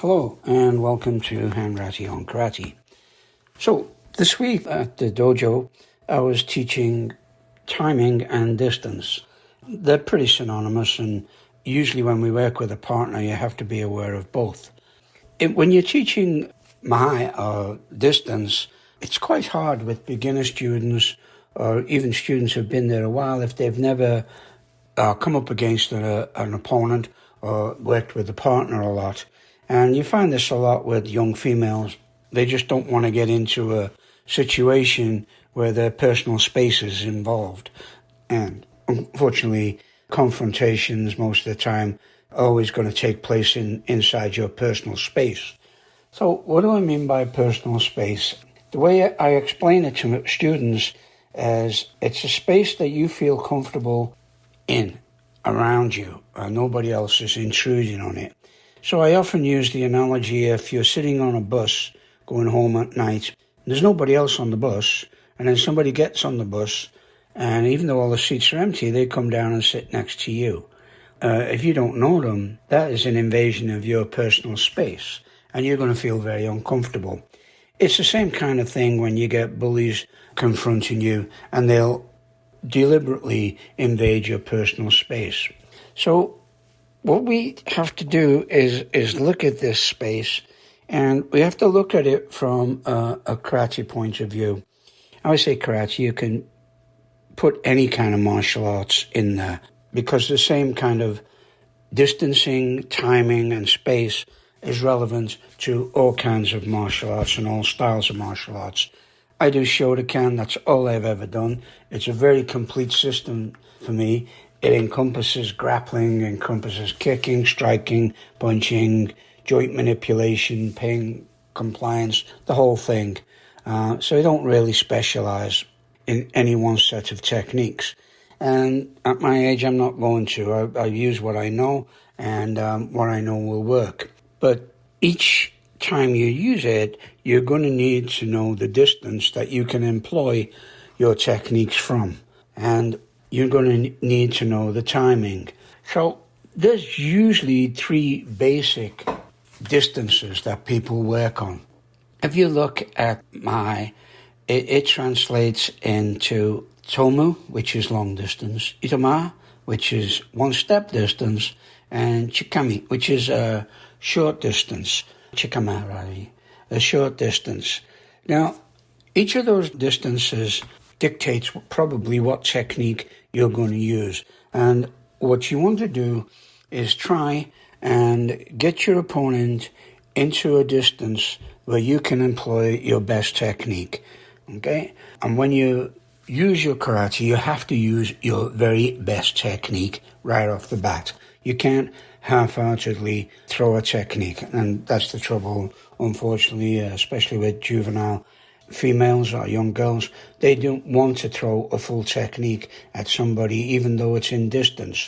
Hello and welcome to Hanratty on Karate. So this week at the dojo I was teaching timing and distance. They're pretty synonymous, and usually when we work with a partner you have to be aware of both. When you're teaching Mahai or distance, it's quite hard with beginner students or even students who've been there a while if they've never come up against an opponent or worked with a partner a lot. And you find this a lot with young females. They just don't want to get into a situation where their personal space is involved. And unfortunately, confrontations most of the time are always going to take place inside your personal space. So what do I mean by personal space? The way I explain it to students is it's a space that you feel comfortable in, around you, nobody else is intruding on it. So I often use the analogy, if you're sitting on a bus going home at night, there's nobody else on the bus, and then somebody gets on the bus, and even though all the seats are empty, they come down and sit next to you. If you don't know them, that is an invasion of your personal space, and you're going to feel very uncomfortable. It's the same kind of thing when you get bullies confronting you, and they'll deliberately invade your personal space. So what we have to do is look at this space, and we have to look at it from a karate point of view. I would say karate, you can put any kind of martial arts in there, because the same kind of distancing, timing, and space is relevant to all kinds of martial arts and all styles of martial arts. I do Shotokan, that's all I've ever done. It's a very complete system for me. It encompasses grappling, encompasses kicking, striking, punching, joint manipulation, ping, compliance, the whole thing. So I don't really specialize in any one set of techniques. And at my age, I'm not going to. I use what I know, and what I know will work. But each time you use it, you're going to need to know the distance that you can employ your techniques from. And you're going to need to know the timing. So there's usually three basic distances that people work on. If you look at Mahai, it translates into Tomu, which is long distance, Itama, which is one-step distance, and Chikami, which is a short distance. Chikama, a short distance. Now, each of those distances dictates probably what technique you're going to use. And what you want to do is try and get your opponent into a distance where you can employ your best technique. Okay? And when you use your karate, you have to use your very best technique right off the bat. You can't half-heartedly throw a technique, and that's the trouble, unfortunately, especially with juvenile females or young girls. They don't want to throw a full technique at somebody, even though it's in distance.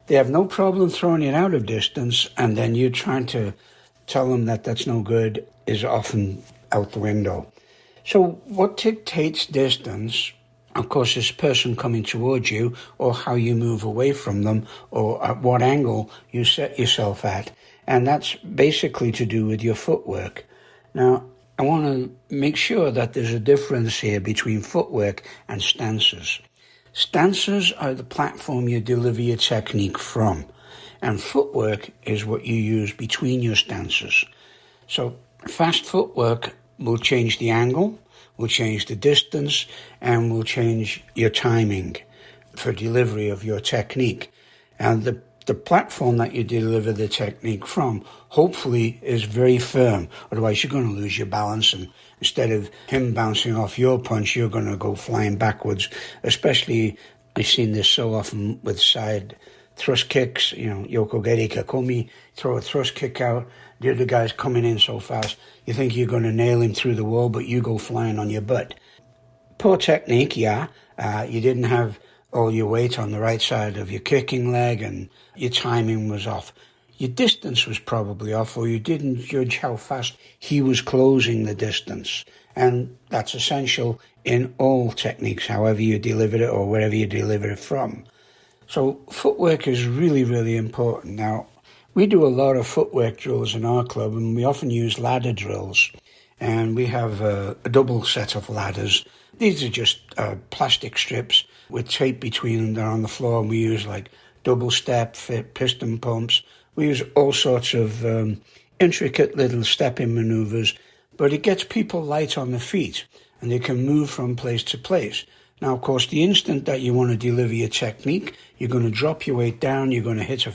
They have no problem throwing it out of distance, and then you trying to tell them that that's no good is often out the window. So what dictates distance, of course, is the person coming towards you, or how you move away from them, or at what angle you set yourself at. And that's basically to do with your footwork. Now, I want to make sure that there's a difference here between footwork and stances. Stances are the platform you deliver your technique from, and footwork is what you use between your stances. So fast footwork will change the angle, will change the distance, and will change your timing for delivery of your technique. And the platform that you deliver the technique from hopefully is very firm. Otherwise you're going to lose your balance, and instead of him bouncing off your punch, you're going to go flying backwards. Especially, I've seen this so often with side thrust kicks, Yokogeri Kakomi, throw a thrust kick out, the other guy's coming in so fast, you think you're going to nail him through the wall, but you go flying on your butt. Poor technique, yeah. You didn't have all your weight on the right side of your kicking leg, and your timing was off. Your distance was probably off, or you didn't judge how fast he was closing the distance. And that's essential in all techniques, however you deliver it or wherever you deliver it from. So footwork is really, really important. Now, We do a lot of footwork drills in our club, and we often use ladder drills. And we have a double set of ladders. These are just plastic strips with tape between them. They're on the floor, and we use like double step, piston pumps. We use all sorts of intricate little stepping maneuvers, but it gets people light on their feet, and they can move from place to place. Now, of course, the instant that you want to deliver your technique, you're going to drop your weight down, you're going to hit a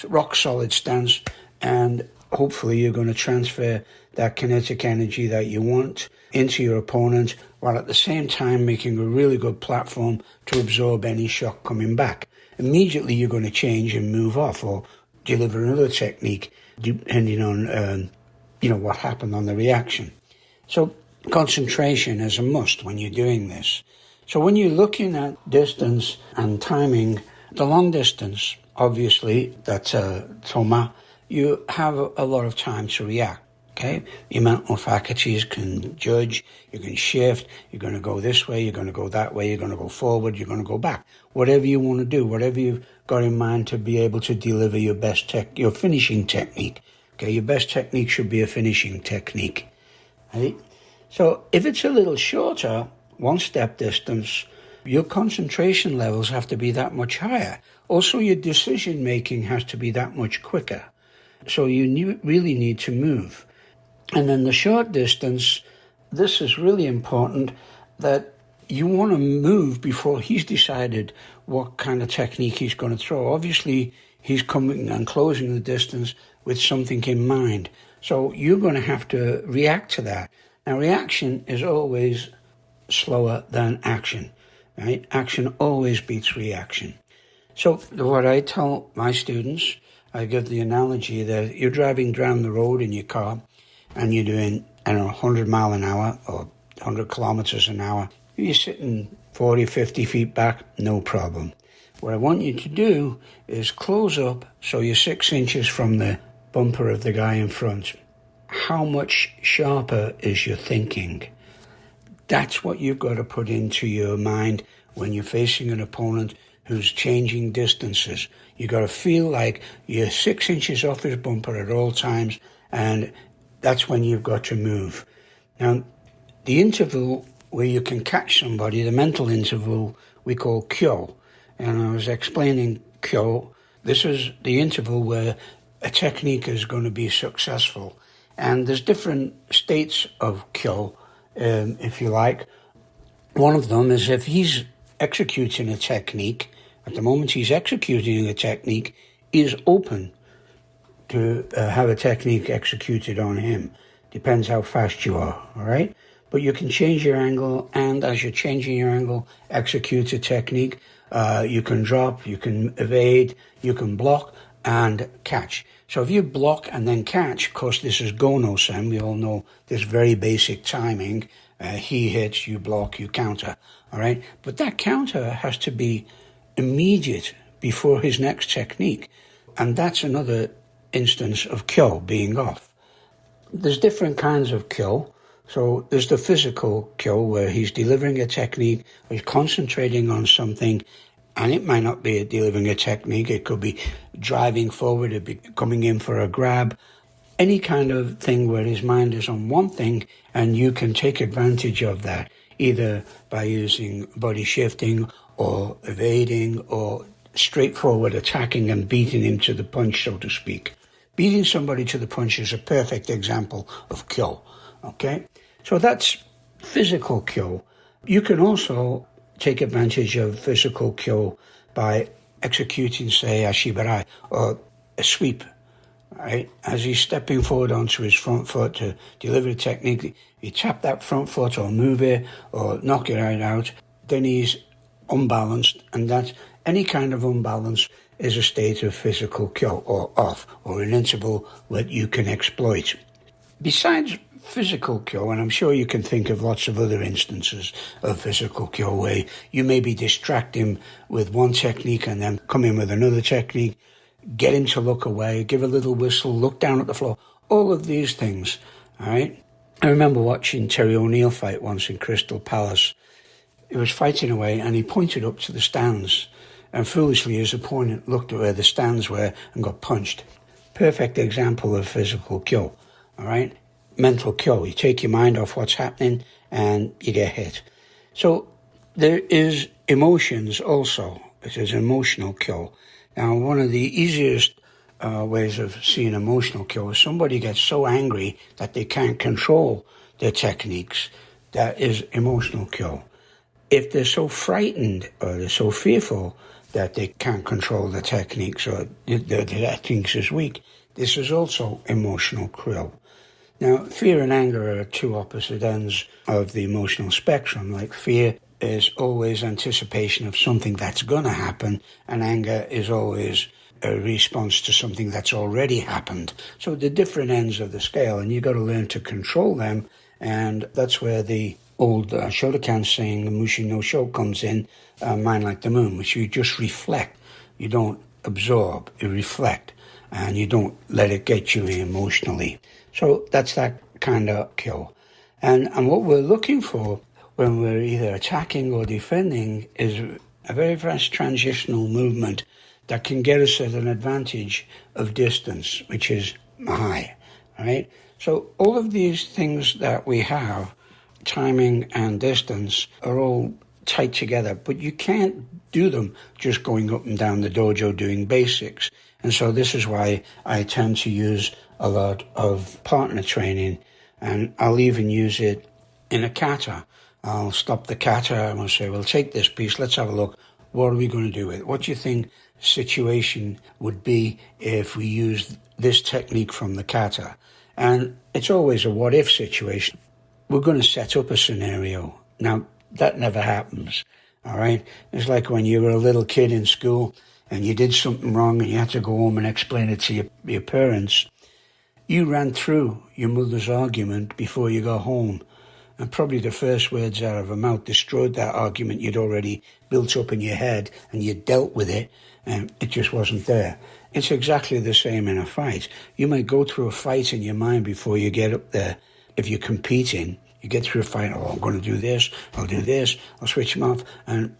rock-solid stance, and hopefully you're going to transfer that kinetic energy that you want into your opponent, while at the same time making a really good platform to absorb any shock coming back. Immediately you're going to change and move off or deliver another technique, depending on what happened on the reaction. So concentration is a must when you're doing this. So when you're looking at distance and timing, the long distance, obviously, that's Toma, you have a lot of time to react, okay? Your mental faculties can judge, you can shift, you're going to go this way, you're going to go that way, you're going to go forward, you're going to go back. Whatever you want to do, whatever you've got in mind to be able to deliver your best your finishing technique, okay? Your best technique should be a finishing technique, right? So if it's a little shorter, one-step distance, your concentration levels have to be that much higher. Also, your decision-making has to be that much quicker. So you really need to move. And then the short distance, this is really important, that you want to move before he's decided what kind of technique he's going to throw. Obviously, he's coming and closing the distance with something in mind. So you're going to have to react to that. Now, reaction is always slower than action, right? Action always beats reaction. So what I tell my students, I give the analogy that you're driving down the road in your car and you're doing, 100 mile an hour or 100 kilometers an hour. You're sitting 40, 50 feet back, no problem. What I want you to do is close up so you're 6 inches from the bumper of the guy in front. How much sharper is your thinking? That's what you've got to put into your mind when you're facing an opponent who's changing distances. You've got to feel like you're 6 inches off his bumper at all times, and that's when you've got to move. Now, the interval where you can catch somebody, the mental interval, we call kyo. And I was explaining kyo. This is the interval where a technique is going to be successful. And there's different states of kyo, if you like. One of them is if he's executing a technique, at the moment he's executing a technique, is open to have a technique executed on him. Depends how fast you are, all right? But you can change your angle, and as you're changing your angle, execute a technique. You can drop, you can evade, you can block, and catch. So if you block and then catch, of course this is go-no-sen, we all know this very basic timing. He hits, you block, you counter, all right? But that counter has to be immediate before his next technique. And that's another instance of kyo being off. There's different kinds of kyo. So there's the physical kyo where he's delivering a technique, he's concentrating on something, and it might not be delivering a technique. It could be driving forward, it could be coming in for a grab, any kind of thing where his mind is on one thing, and you can take advantage of that, either by using body shifting or evading or straightforward attacking and beating him to the punch, so to speak. Beating somebody to the punch is a perfect example of kyo, okay? So that's physical kyo. You can also take advantage of physical kyo by executing, say, a shibarai, or a sweep, right? As he's stepping forward onto his front foot to deliver a technique, you tap that front foot or move it or knock it right out, then he's unbalanced, and that's any kind of unbalance is a state of physical kyo, or off, or an interval that you can exploit. Besides physical kyo, and I'm sure you can think of lots of other instances of physical kyo where you maybe distract him with one technique and then come in with another technique, get him to look away, give a little whistle, look down at the floor, all of these things, all right? I remember watching Terry O'Neill fight once in Crystal Palace. He was fighting away and he pointed up to the stands, and foolishly his opponent looked at where the stands were and got punched. perfect example of physical kyo, all right? Mental kyo. You take your mind off what's happening and you get hit. So there is emotions also. It is emotional kyo. Now, one of the easiest ways of seeing emotional kyo is somebody gets so angry that they can't control their techniques. That is emotional kyo. If they're so frightened or they're so fearful that they can't control the techniques or the techniques is weak, this is also emotional kyo. Now, fear and anger are two opposite ends of the emotional spectrum. Like fear is always anticipation of something that's going to happen, and anger is always a response to something that's already happened. So the different ends of the scale, and you've got to learn to control them, and that's where the old Shotokan saying, Mushi no Sho, comes in, mind like the moon, which you just reflect. You don't absorb, you reflect, and you don't let it get you emotionally. So that's that kind of kyo. And what we're looking for when we're either attacking or defending is a very fast transitional movement that can get us at an advantage of distance, which is high, right? So all of these things that we have, timing and distance, are all tied together, but you can't do them just going up and down the dojo doing basics. And so this is why I tend to use a lot of partner training, and I'll even use it in a kata. I'll stop the kata and I'll say, well, take this piece, let's have a look. What are we going to do with it? What do you think situation would be if we used this technique from the kata? And it's always a what-if situation. We're going to set up a scenario. Now, that never happens, all right? It's like when you were a little kid in school and you did something wrong and you had to go home and explain it to your parents. You ran through your mother's argument before you got home, and probably the first words out of her mouth destroyed that argument you'd already built up in your head, and you dealt with it, and it just wasn't there. It's exactly the same in a fight. You might go through a fight in your mind before you get up there. If you're competing, you get through a fight, oh, I'm going to do this, I'll switch him off, and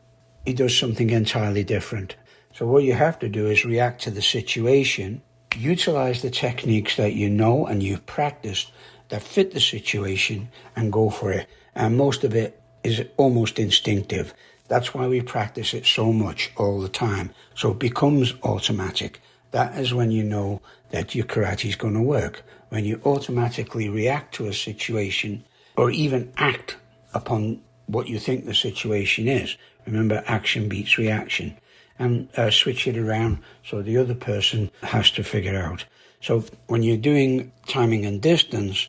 he does something entirely different. So what you have to do is react to the situation, utilize the techniques that you know and you've practiced that fit the situation, and go for it. And most of it is almost instinctive. That's why we practice it so much all the time. So it becomes automatic. That is when you know that your karate is going to work. When you automatically react to a situation or even act upon what you think the situation is. Remember, action beats reaction. And switch it around so the other person has to figure out. So when you're doing timing and distance,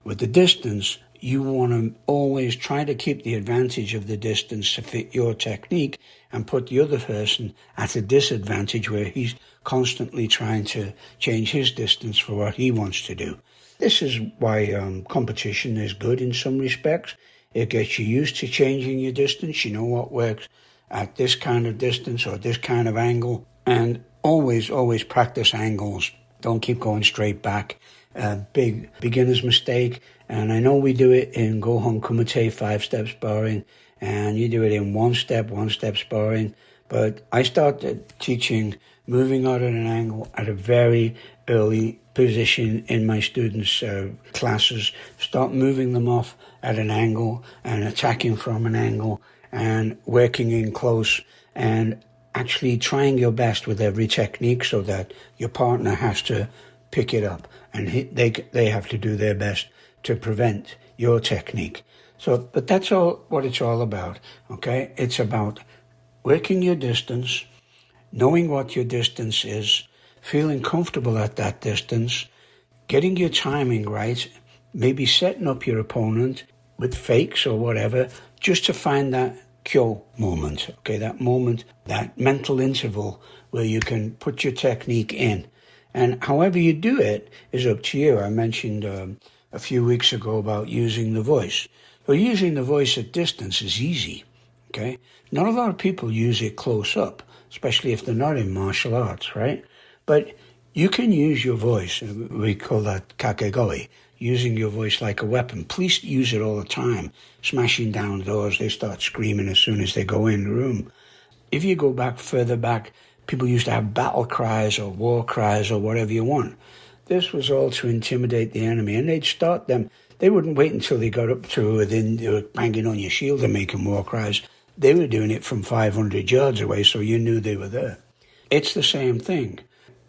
with the distance, you want to always try to keep the advantage of the distance to fit your technique and put the other person at a disadvantage where he's constantly trying to change his distance for what he wants to do. This is why competition is good in some respects. It gets you used to changing your distance. You know what works at this kind of distance or this kind of angle. And always practice angles. Don't keep going straight back. Big beginner's mistake. And I know we do it in Gohon Kumite 5-step sparring, and you do it in one-step sparring. But I started teaching moving out at an angle at a very early position in my students' classes. Start moving them off at an angle and attacking from an angle and working in close and actually trying your best with every technique so that your partner has to pick it up and they have to do their best to prevent your technique. So, but that's all what it's all about, okay? It's about working your distance, knowing what your distance is, feeling comfortable at that distance, getting your timing right, maybe setting up your opponent with fakes or whatever, just to find that kyo moment, okay? That moment, that mental interval where you can put your technique in. And however you do it is up to you. I mentioned a few weeks ago about using the voice. Well, using the voice at distance is easy, okay? Not a lot of people use it close up, especially if they're not in martial arts, right? But you can use your voice. We call that kakegoi, using your voice like a weapon. Please use it all the time. Smashing down doors, they start screaming as soon as they go in the room. If you go back further back People used to have battle cries or war cries or whatever you want. This was all to intimidate the enemy, and they'd start them. They wouldn't wait until they got up to within, they were banging on your shield and making war cries. They were doing it from 500 yards away, so you knew they were there. It's the same thing.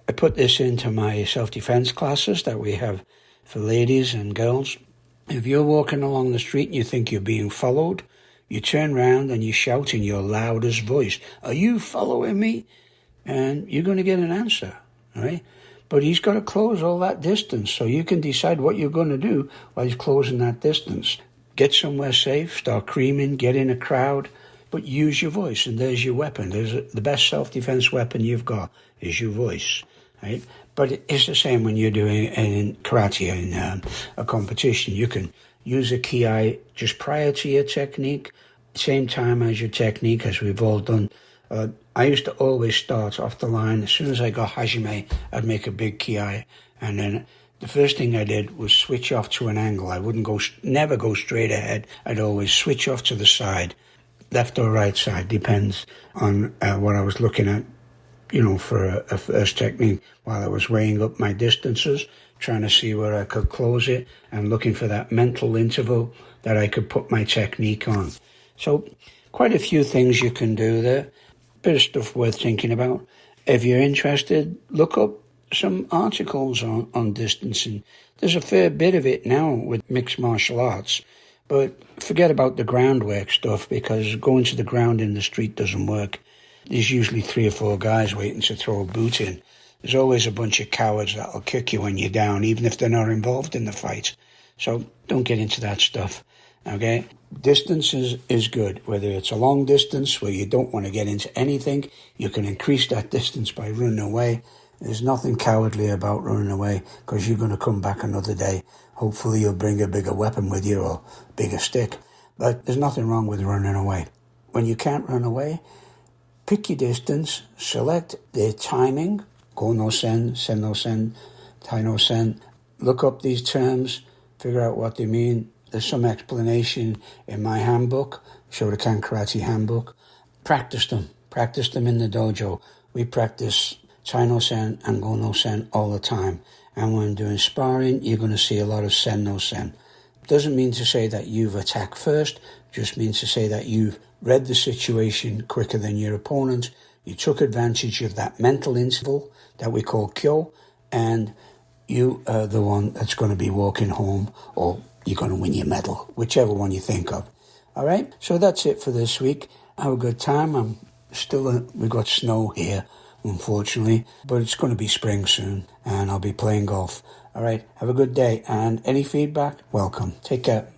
I put this into my self-defense classes that we have for ladies and girls. If you're walking along the street and you think you're being followed, you turn around and you shout in your loudest voice, "Are you following me?" And you're going to get an answer, right? But he's got to close all that distance, so you can decide what you're going to do while he's closing that distance. Get somewhere safe, start screaming, get in a crowd, but use your voice, and there's your weapon. The best self-defense weapon you've got is your voice, right? But it's the same when you're doing in karate in a competition. You can use a ki just prior to your technique, same time as your technique, as we've all done. I used to always start off the line. As soon as I got hajime, I'd make a big ki, and then the first thing I did was switch off to an angle. I wouldn't never go straight ahead. I'd always switch off to the side, left or right side, depends on what I was looking at, for a first technique, while I was weighing up my distances, trying to see where I could close it, and looking for that mental interval that I could put my technique on. So quite a few things you can do there. Bit of stuff worth thinking about. If you're interested, look up some articles on distancing. There's a fair bit of it now with mixed martial arts, but forget about the groundwork stuff, because going to the ground in the street doesn't work. There's usually 3 or 4 guys waiting to throw a boot in. There's always a bunch of cowards that'll kick you when you're down, even if they're not involved in the fight. So don't get into that stuff, okay? Distance is good, whether it's a long distance where you don't want to get into anything. You can increase that distance by running away. There's nothing cowardly about running away, because you're going to come back another day. Hopefully you'll bring a bigger weapon with you, or bigger stick. But there's nothing wrong with running away. When you can't run away, pick your distance, select the timing, go no sen, no sen, tai no sen. Look up these terms, figure out what they mean. There's some explanation in my handbook, Shotokan Karate Handbook. Practice them in the dojo. We practice tai no sen and go no sen all the time. And when doing sparring, you're going to see a lot of sen no sen. Doesn't mean to say that you've attacked first, just means to say that you've read the situation quicker than your opponent. You took advantage of that mental interval that we call kyo, and you are the one that's going to be walking home, or you're going to win your medal, whichever one you think of. All right, so that's it for this week. Have a good time. We've got snow here, unfortunately, but it's going to be spring soon, and I'll be playing golf. All right, have a good day, and any feedback, welcome. Take care.